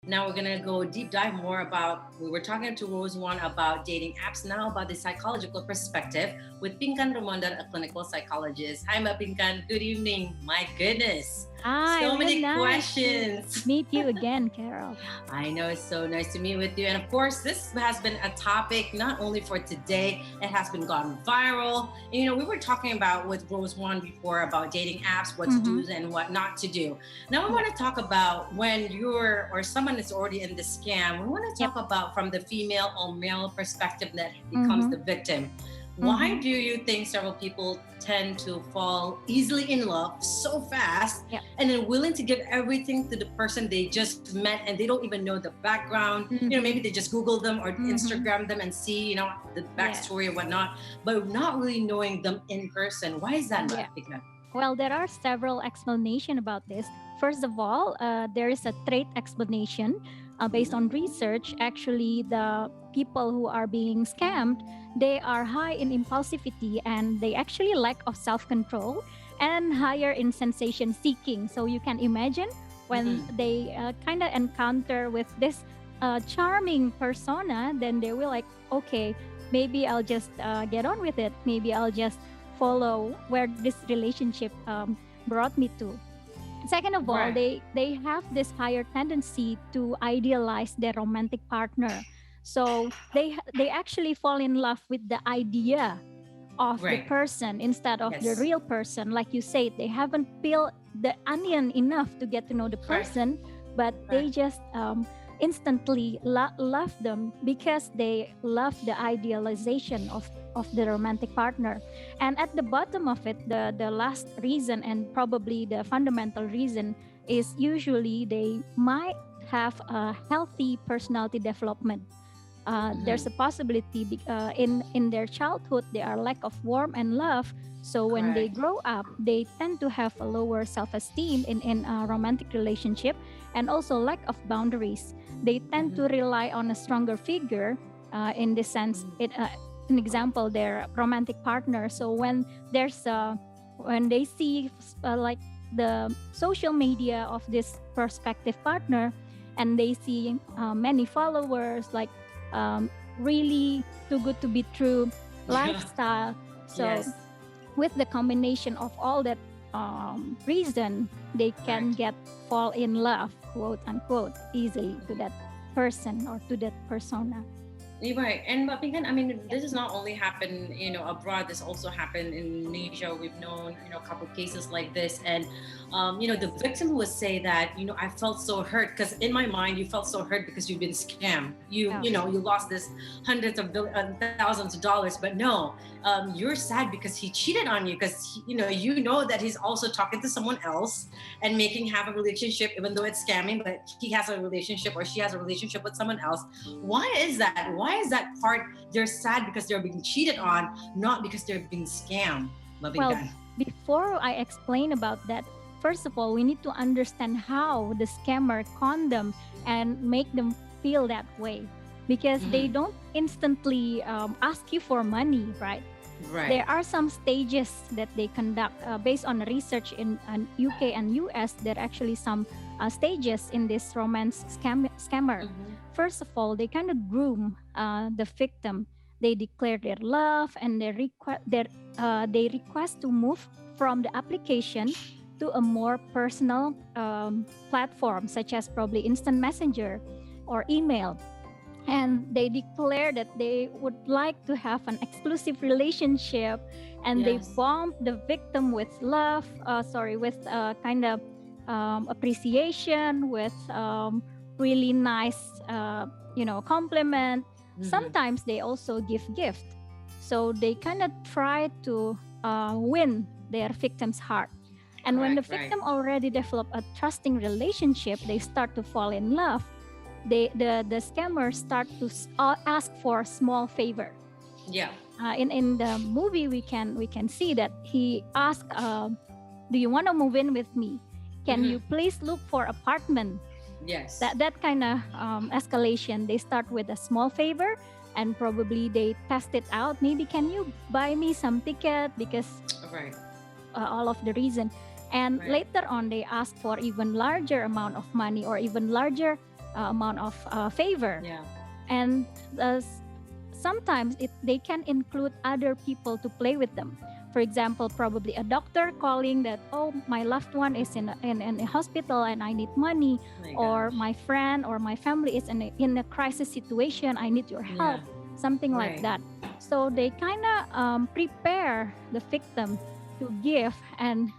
Now we're gonna go deep dive more about. We were talking to Rose One about dating apps. Now about the psychological perspective with Pingkan Rumondor, a clinical psychologist. Hi, Ma Pingkan. Good evening. My goodness, Hi, so real many nice to questions. meet you again, Carol. I know it's so nice to meet with you. And of course, this has been a topic not only for today, it has been gone viral. And, we were talking about with Rose One before about dating apps, what to Mm-hmm. do and what not to do. Now, we Yeah. want to talk about when you're or someone is already in the scam. We want to Yep. talk about from the female or male perspective that becomes Mm-hmm. the victim. Why Mm-hmm. do you think several people tend to fall easily in love so fast Yep. and then willing to give everything to the person they just met and they don't even know the background? Maybe Mm-hmm. they just Google them or Mm-hmm. Instagram them and see, the backstory Yes. and whatnot, but not really knowing them in person. Why is that, Yeah. Matika? Well, there are several explanations about this. First of all, there is a trait explanation based on research. Actually, the people who are being scammed, they are high in impulsivity and they actually lack of self-control and higher in sensation seeking. So you can imagine when Mm-hmm. they kind of encounter with this charming persona, then they will like, okay, maybe I'll just get on with it. Maybe I'll just follow where this relationship brought me to. Second of all, Right. they have this higher tendency to idealize their romantic partner. So they actually fall in love with the idea of the Right. person instead of the Yes. real person. Like you said, they haven't peeled the onion enough to get to know the Correct. person, but they Correct. just instantly love them because they love the idealization of the romantic partner. And at the bottom of it, the last reason and probably the fundamental reason is usually they might have a healthy personality development. There's a Mm-hmm. possibility in their childhood they are lack of warmth and love, so when they Correct. grow up they tend to have a lower self-esteem in a romantic relationship, and also lack of boundaries. They tend to Mm-hmm. rely on a stronger figure, in this sense it an example their romantic partner. So when they see like the social media of this prospective partner, and they see many followers, like um, really too good to be true Yeah. lifestyle. So Yes. with the combination of all that reason, they can Correct. get fall in love, quote unquote, easily to that person or to that persona. You're right. And but Pinkan, I mean, Yep. this does not only happen, abroad. This also happened in Indonesia. We've known, a couple of cases like this. And, the victim would say that, I felt so hurt because in my mind, you felt so hurt because you've been scammed. Yeah. You lost this hundreds of thousands of dollars. But no, you're sad because he cheated on you because, you know that he's also talking to someone else and making have a relationship, even though it's scamming, but he has a relationship or she has a relationship with someone else. Why is that? Why is that part they're sad because they're being cheated on, not because they're being scammed? Well, Mabinggan. before I explain about that, first of all, we need to understand how the scammer con them and make them feel that way. Because they Mm-hmm. don't instantly ask you for money, right? Right. There are some stages that they conduct based on research in UK and US. There are actually some stages in this romance scammer. Mm-hmm. First of all, they kind of groom the victim. They declare their love and they request to move from the application to a more personal platform, such as probably instant messenger or email, and they declare that they would like to have an exclusive relationship, and they Yes. bomb the victim with with kind of appreciation, with really nice compliment. Mm-hmm. Sometimes they also give gift, so they kind of try to win their victim's heart. And when the Correct. Right. victim already develop a trusting relationship, they start to fall in love. The scammers start to ask for small favor. Yeah. In the movie, we can see that he asked, "Do you want to move in with me? Can Mm-hmm. you please look for apartment?" Yes. That kind of escalation. They start with a small favor, and probably they test it out. Maybe can you buy me some ticket, because Right. all of the reason. And Right. later on, they ask for even larger amount of money or even larger amount of favor. Yeah. And sometimes they can include other people to play with them. For example, probably a doctor calling that, oh, my loved one is in a hospital and I need money, Oh my or gosh. my friend or my family is in a crisis situation, I need your Yeah. help, something like Right. that. So they kind of prepare the victim to give, and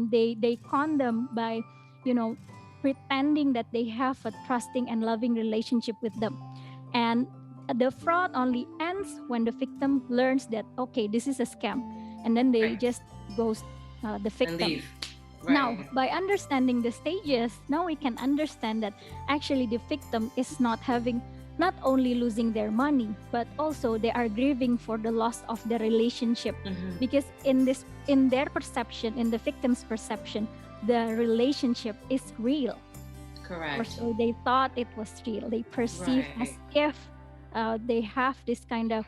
they con them by, you know, pretending that they have a trusting and loving relationship with them. And the fraud only ends when the victim learns that, okay, this is a scam, and then they Right. just ghost the And victim. leave. Now, Right. by understanding the stages, now we can understand that actually the victim is not having, not only losing their money, but also they are grieving for the loss of the relationship. Hmm. Because in their perception, in the victim's perception, the relationship is real, or Correct. so they thought it was real. They perceive as Right. if they have this kind of,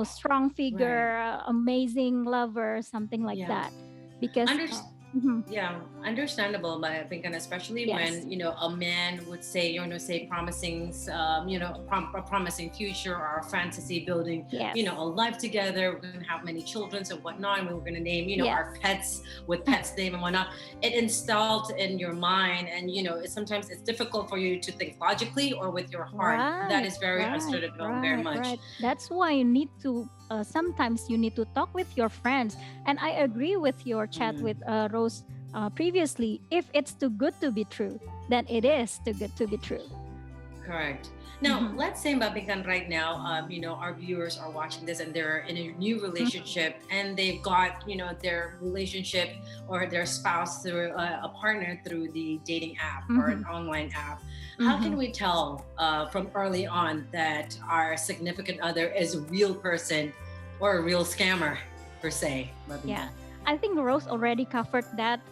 strong Right. figure, amazing lover, something like Yeah. that. Because, Under- mhm, Yeah, understandable, but I think, and especially yes, when a man would say, say promising, a promising future or a fantasy building, yes, a life together. We're gonna have many children and whatnot, and we were gonna name, yes, our pets with pets name and whatnot. It installed in your mind, and sometimes it's difficult for you to think logically or with your heart. That right, is very right, understandable, very right, much. right. That's why you need to. Sometimes you need to talk with your friends, and I agree with your chat Mm. with Rose previously. If it's too good to be true, then it is too good to be true. Correct. Now, Mm-hmm. let's say, Babikan, right now, our viewers are watching this and they're in a new relationship and they've got, their relationship or their spouse through a partner through the dating app or Mm-hmm. an online app. How Mm-hmm. can we tell from early on that our significant other is a real person or a real scammer, per se, Yeah, Babikan? I think Rose already covered that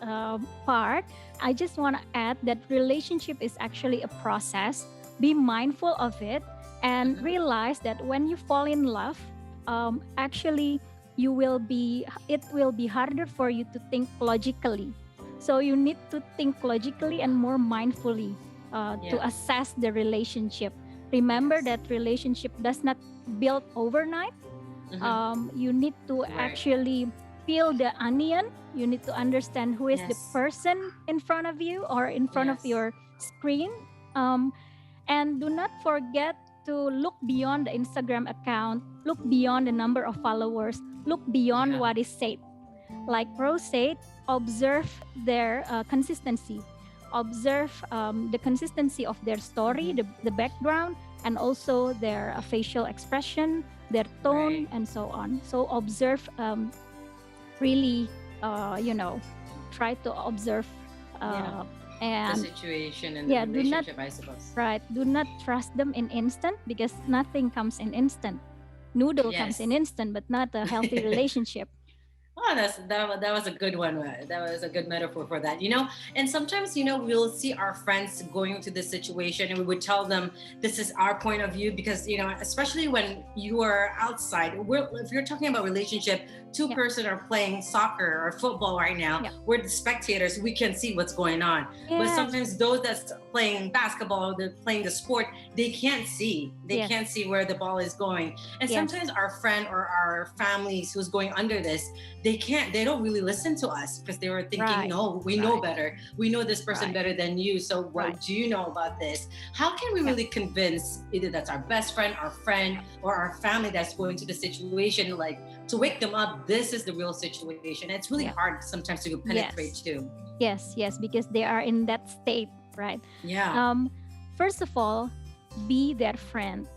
part. I just want to add that relationship is actually a process. Be mindful of it and Mhm. realize that when you fall in love, actually it will be harder for you to think logically. So you need to think logically and more mindfully to Yeah. assess the relationship. Remember Yes. that relationship does not build overnight. Hmm. You need to Right. actually peel the onion. You need to understand who is the Yes. person in front of you or in front of Yes. your screen. um, and do not forget to look beyond the Instagram account, look beyond the number of followers, look beyond Yeah. what is said. Like Rose said, observe their consistency, observe the consistency of their story, Hmm. the background, and also their facial expression, their tone, Right. and so on. So observe, really, you know, try to observe, Yeah. uh, The and situation and the yeah, do not, relationship, I suppose. right, do not trust them in instant, because nothing comes in instant. Noodle comes in Yes. instant, but not a healthy relationship. Oh, that was a good one. That was a good metaphor for that. And sometimes we'll see our friends going into this situation, and we would tell them this is our point of view because especially when you are outside. If you're talking about relationship, two Yeah, person are playing soccer or football right now. yeah, We're the spectators. We can see what's going on. But yes, sometimes those that's playing basketball, they're playing the sport, they can't see. They yes, can't see where the ball is going. And yes, sometimes our friend or our families who's going under this, they don't really listen to us because they were thinking, right, no, we know right, better, we know this person right, better than you, so right. what do you know about this? How can we Yeah, really convince either that's our best friend, our friend, yeah, or our family that's going to the situation, like to wake them up, this is the real situation? It's really yeah, hard sometimes to penetrate yes, too. yes, yes, because they are in that state, right? Yeah. um First of all, be their friend.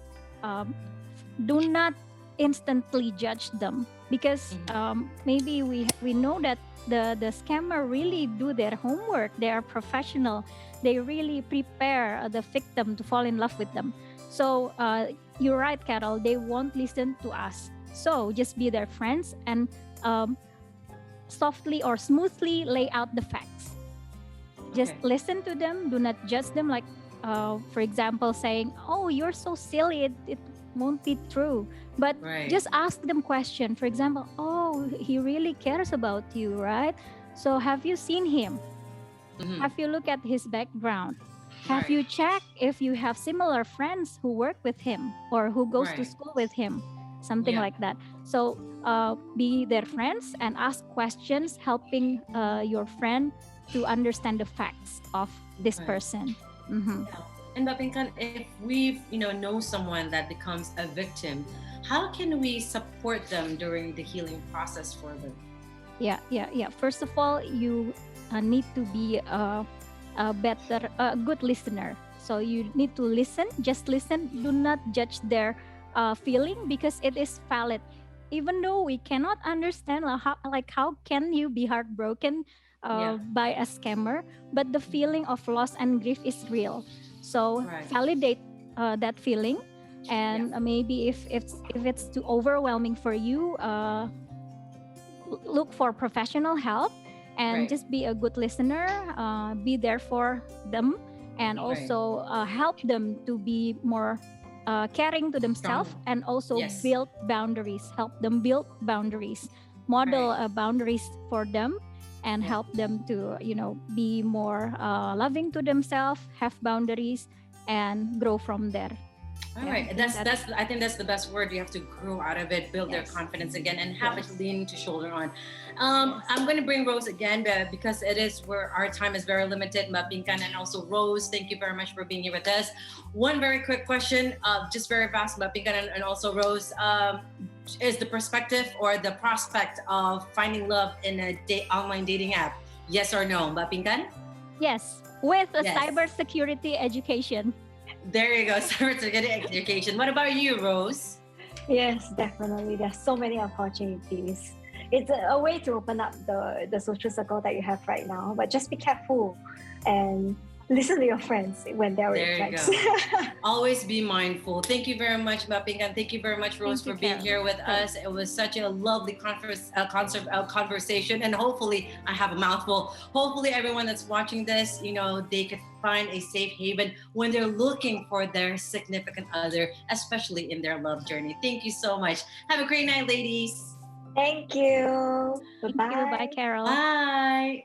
Do not instantly judge them, because Mhm. maybe we know that the scammer really do their homework. They are professional. They really prepare the victim to fall in love with them. So you're right, Carol, they won't listen to us. So just be their friends and um, softly or smoothly lay out the facts. Just Okay. listen to them. Do not judge them. Like, for example, saying, "Oh, you're so silly. It won't be true." But Right. just ask them question. For example, "Oh, he really cares about you, right? So have you seen him? Hmm. Have you looked at his background? Have Right. you checked if you have similar friends who work with him or who goes to Right. school with him? Something Yeah. like that. So be their friends and ask questions, helping your friend to understand the facts of this Right. person. Mm-hmm. Yeah. And Bapinkan, if we've know someone that becomes a victim, how can we support them during the healing process for them? Yeah. First of all, you need to be a good listener. So you need to listen, just listen. Do not judge their feeling because it is valid. Even though we cannot understand how can you be heartbroken Yeah. by a scammer, but the feeling of loss and grief is real. So Right. validate that feeling, Yeah. and maybe if it's too overwhelming for you, look for professional help and Right. just be a good listener, be there for them, and Right. also help them to be more caring to Strong. themselves, and also Yes. build boundaries, help them build boundaries, model Right. boundaries for them, and Yeah. help them to be more loving to themselves, have boundaries, and grow from there. All Yeah, I right, think that's that's I think that's the best word. You have to grow out of it, build their yes, confidence again, and have it yes, leaning to shoulder on. yes. I'm going to bring Rose again because it is where our time is very limited. Mapinkan and also Rose, thank you very much for being here with us. One very quick question, just very fast, Mapinkan and also Rose. Is the perspective or the prospect of finding love in a online dating app? Yes or no, Mapinkan? Yes, with a Yes. cybersecurity education. There you go, certificate education. What about you, Rose? Yes, definitely. There's so many opportunities. It's a way to open up the social circle that you have right now, but just be careful and listen to your friends when they're red There you flags. go. Always be mindful. Thank you very much, Maping, and thank you very much, Rose, Thank for you, being Carol. here with Thanks. us. It was such a lovely conversation, and hopefully, I have a mouthful. Hopefully, everyone that's watching this, they could find a safe haven when they're looking for their significant other, especially in their love journey. Thank you so much. Have a great night, ladies. Thank you. Thank you. Bye, Bye-bye. Carol. Bye.